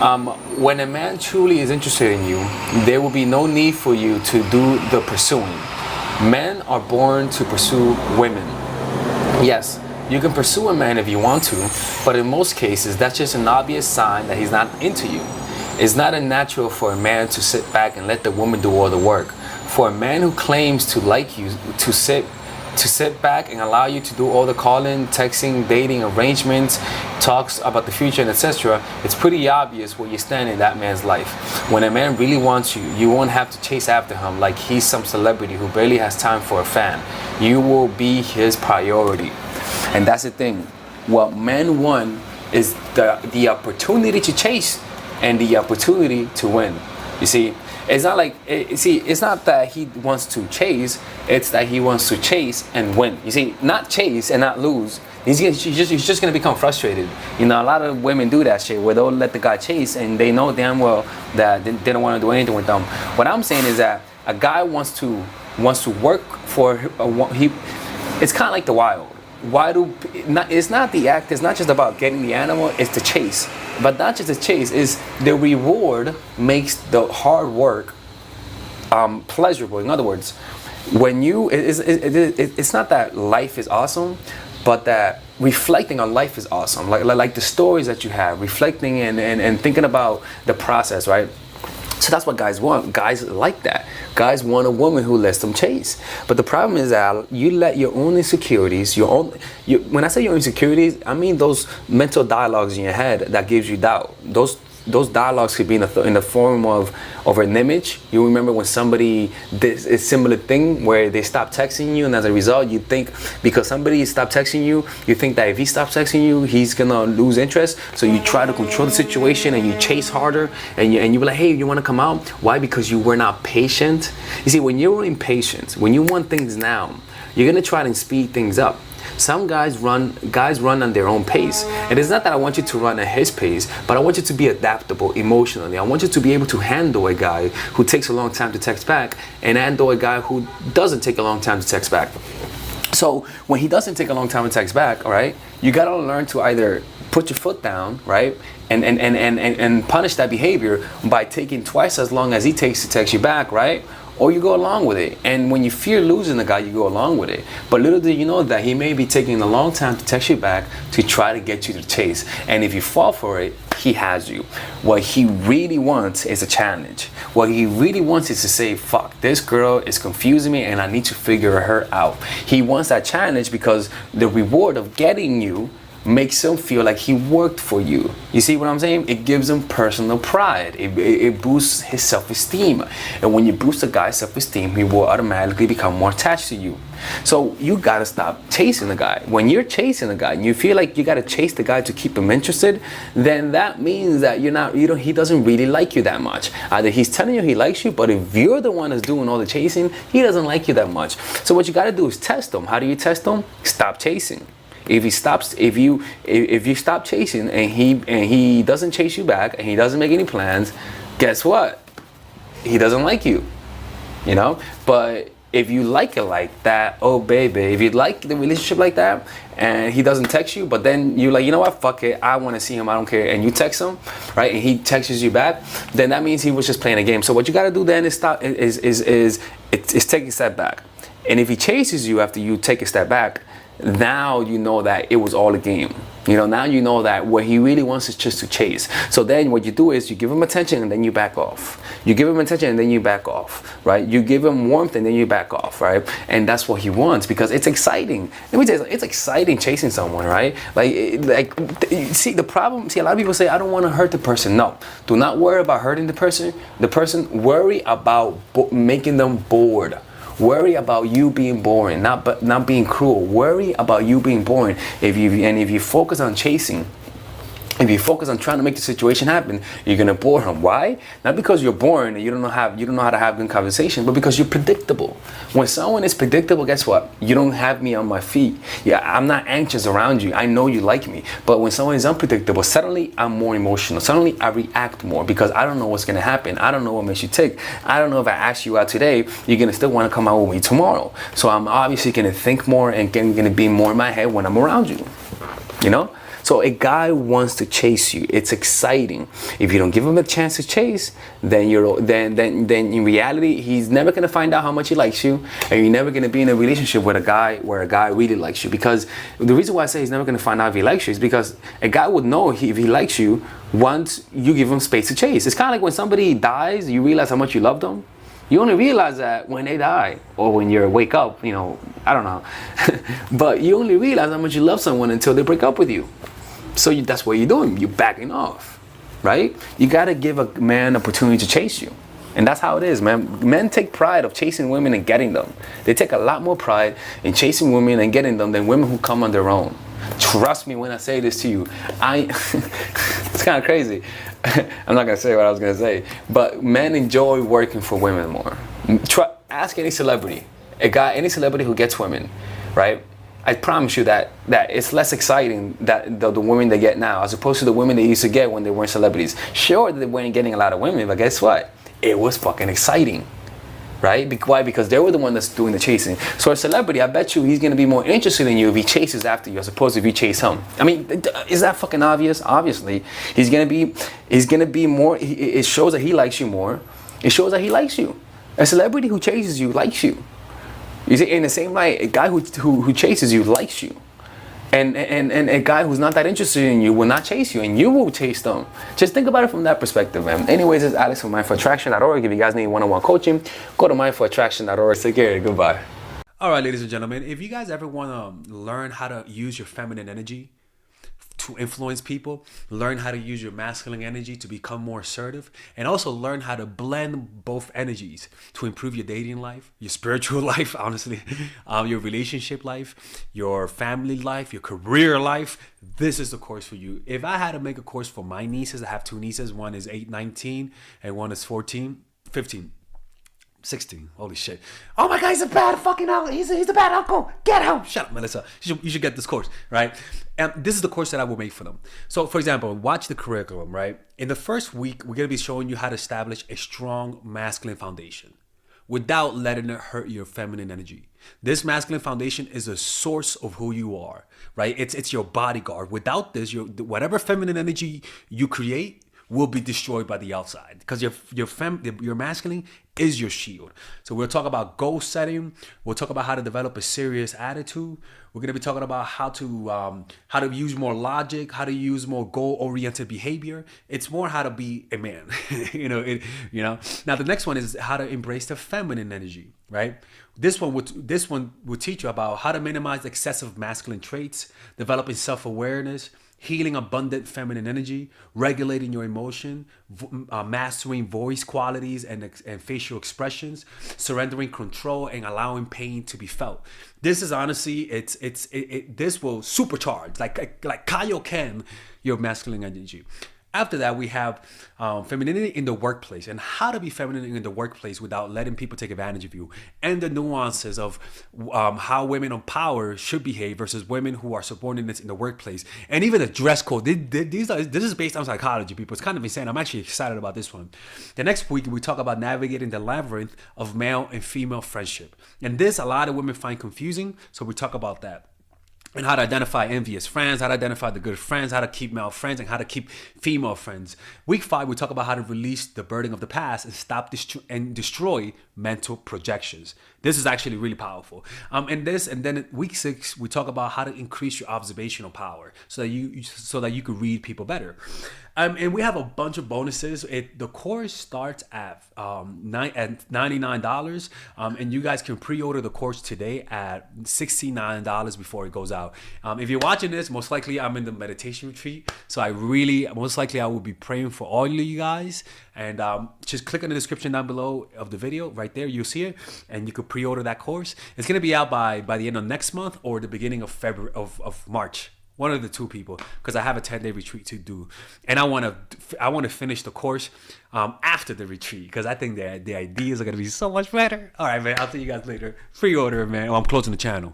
When a man truly is interested in you, there will be no need for you to do the pursuing. Men are born to pursue women. Yes, you can pursue a man if you want to, but in most cases, that's just an obvious sign that he's not into you. It's not unnatural for a man to sit back and let the woman do all the work. For a man who claims to like you to sit back and allow you to do all the calling, texting, dating, arrangements, talks about the future, and etc., it's pretty obvious where you stand in that man's life. When a man really wants you, you won't have to chase after him like he's some celebrity who barely has time for a fan. You will be his priority. And that's the thing. What men want is the opportunity to chase and the opportunity to win. You see, it's not like, it's not that he wants to chase, it's that he wants to chase and win. You see, not chase and not lose. He's just going to become frustrated. You know, a lot of women do that shit where they'll let the guy chase and they know damn well that they don't want to do anything with them. What I'm saying is that a guy wants to work for, it's kind of like the wild. It's not the act, it's not just about getting the animal, it's the chase. But not just the chase, is the reward makes the hard work pleasurable. In other words, when it's not that life is awesome, but that reflecting on life is awesome. Like the stories that you have, reflecting and thinking about the process, right? So that's what guys want. Guys like that. Guys want a woman who lets them chase. But the problem is that you let your own insecurities, when I say your insecurities, I mean those mental dialogues in your head that gives you doubt. Those dialogues could be in the form of an image. You remember when somebody did a similar thing where they stopped texting you, and as a result, you think because somebody stopped texting you, you think that if he stops texting you, he's gonna lose interest. So you try to control the situation and you chase harder, and you be like, hey, you want to come out? Why? Because you were not patient. You see, when you're impatient, when you want things now, you're gonna try to speed things up. Some guys run on their own pace. And it's not that I want you to run at his pace, but I want you to be adaptable emotionally. I want you to be able to handle a guy who takes a long time to text back and handle a guy who doesn't take a long time to text back. So when he doesn't take a long time to text back, all right, you gotta learn to either put your foot down, right, and punish that behavior by taking twice as long as he takes to text you back, right? Or you go along with it. And when you fear losing the guy, you go along with it. But little do you know that he may be taking a long time to text you back to try to get you to chase. And if you fall for it, he has you. What he really wants is a challenge. What he really wants is to say, fuck, this girl is confusing me and I need to figure her out. He wants that challenge because the reward of getting you makes him feel like he worked for you. You see what I'm saying? It gives him personal pride. It boosts his self-esteem. And when you boost a guy's self-esteem, he will automatically become more attached to you. So you gotta stop chasing the guy. When you're chasing the guy and you feel like you gotta chase the guy to keep him interested, then that means that he doesn't really like you that much. Either he's telling you he likes you, but if you're the one that's doing all the chasing, he doesn't like you that much. So what you gotta do is test him. How do you test him? Stop chasing. If you stop chasing and he doesn't chase you back and he doesn't make any plans, guess what? He doesn't like you. You know? But if you like it like that, oh baby, if you like the relationship like that and he doesn't text you, but then you're like, you know what, fuck it, I want to see him, I don't care, and you text him, right, and he texts you back, then that means he was just playing a game. So what you got to do then is take a step back. And if he chases you after you take a step back, now you know that it was all a game. You know, now you know that what he really wants is just to chase. So then what you do is you give him attention and then you back off. You give him attention and then you back off, right? You give him warmth and then you back off, right? And that's what he wants because it's exciting. Let me tell you, it's exciting chasing someone, right? See, the problem, see, a lot of people say, I don't want to hurt the person. No, do not worry about hurting the person. Worry about making them bored. Worry about you being boring, not being cruel. Worry about you being boring. If you focus on chasing, if you focus on trying to make the situation happen, you're gonna bore him. Why? Not because you're boring and you don't know how to have good conversation, but because you're predictable. When someone is predictable, guess what? You don't have me on my feet. Yeah, I'm not anxious around you. I know you like me. But when someone is unpredictable, suddenly I'm more emotional. Suddenly I react more because I don't know what's gonna happen. I don't know what makes you tick. I don't know if I ask you out today, you're gonna still want to come out with me tomorrow. So I'm obviously gonna think more and gonna be more in my head when I'm around you. You know? So a guy wants to chase you. It's exciting. If you don't give him a chance to chase, then in reality he's never gonna find out how much he likes you, and you're never gonna be in a relationship with a guy where a guy really likes you. Because the reason why I say he's never gonna find out if he likes you is because a guy would know if he likes you once you give him space to chase. It's kind of like when somebody dies, you realize how much you love them. You only realize that when they die or when you wake up, you know, I don't know. But you only realize how much you love someone until they break up with you. So that's what you're doing. You're backing off, right? You got to give a man an opportunity to chase you. And that's how it is, man. Men take pride of chasing women and getting them. They take a lot more pride in chasing women and getting them than women who come on their own. Trust me when I say this to you. It's kind of crazy. I'm not going to say what I was going to say. But men enjoy working for women more. Ask any celebrity. Any celebrity who gets women, right? I promise you that it's less exciting that the women they get now as opposed to the women they used to get when they weren't celebrities. Sure, they weren't getting a lot of women, but guess what? It was fucking exciting. Right? Why? Because they were the one that's doing the chasing. So a celebrity, I bet you he's going to be more interested in you if he chases after you as opposed to if you chase him. I mean, is that fucking obvious? Obviously. He's going to be more, it shows that he likes you more. It shows that he likes you. A celebrity who chases you likes you. You see, in the same light, a guy who chases you likes you. And a guy who's not that interested in you will not chase you, and you will chase them. Just think about it from that perspective, man. Anyways, it's Alex from mindfulattraction.org. If you guys need one-on-one coaching, go to mindfulattraction.org. Take care. Goodbye. All right, ladies and gentlemen, if you guys ever want to learn how to use your feminine energy to influence people, learn how to use your masculine energy to become more assertive, and also learn how to blend both energies to improve your dating life, your spiritual life, honestly, your relationship life, your family life, your career life, this is the course for you. If I had to make a course for my nieces, I have two nieces, one is 19 and one is 15. 16. Holy shit. Oh my God, he's a bad fucking uncle. He's a bad uncle. Get him. Shut up, Melissa. You should get this course, right? And this is the course that I will make for them. So, for example, watch the curriculum, right? In the first week, we're going to be showing you how to establish a strong masculine foundation without letting it hurt your feminine energy. This masculine foundation is a source of who you are, right? It's your bodyguard. Without this, whatever feminine energy you create will be destroyed by the outside because your masculine is your shield. So we'll talk about goal setting. We'll talk about how to develop a serious attitude. We're gonna be talking about how to use more logic, how to use more goal-oriented behavior. It's more how to be a man, you know. Now the next one is how to embrace the feminine energy, right? This one will teach you about how to minimize excessive masculine traits, developing self-awareness, healing abundant feminine energy, regulating your emotion, mastering voice qualities and facial expressions, surrendering control and allowing pain to be felt. This is honestly, this will supercharge, like Kaioken, your masculine energy. After that, we have femininity in the workplace and how to be feminine in the workplace without letting people take advantage of you, and the nuances of how women on power should behave versus women who are subordinates in the workplace, and even the dress code. This is based on psychology, people. It's kind of insane. I'm actually excited about this one. The next week, we talk about navigating the labyrinth of male and female friendship. And this, a lot of women find confusing, so we talk about that. And how to identify envious friends, how to identify the good friends, how to keep male friends, and how to keep female friends. Week 5, we talk about how to release the burden of the past and stop and destroy mental projections. This is actually really powerful. And then week 6, we talk about how to increase your observational power so that you could read people better. And we have a bunch of bonuses. The course starts at $99, and you guys can pre-order the course today at $69 before it goes out. If you're watching this, most likely I'm in the meditation retreat, so I will be praying for all of you guys. And just click on the description down below of the video. Right there, you'll see it, and you could pre-order that course. It's gonna be out by the end of next month or the beginning of February of March. One of the two, people, because I have a 10-day retreat to do, and I want to finish the course after the retreat because I think the ideas are gonna be so much better. All right, man. I'll see you guys later. Pre-order, man. I'm closing the channel.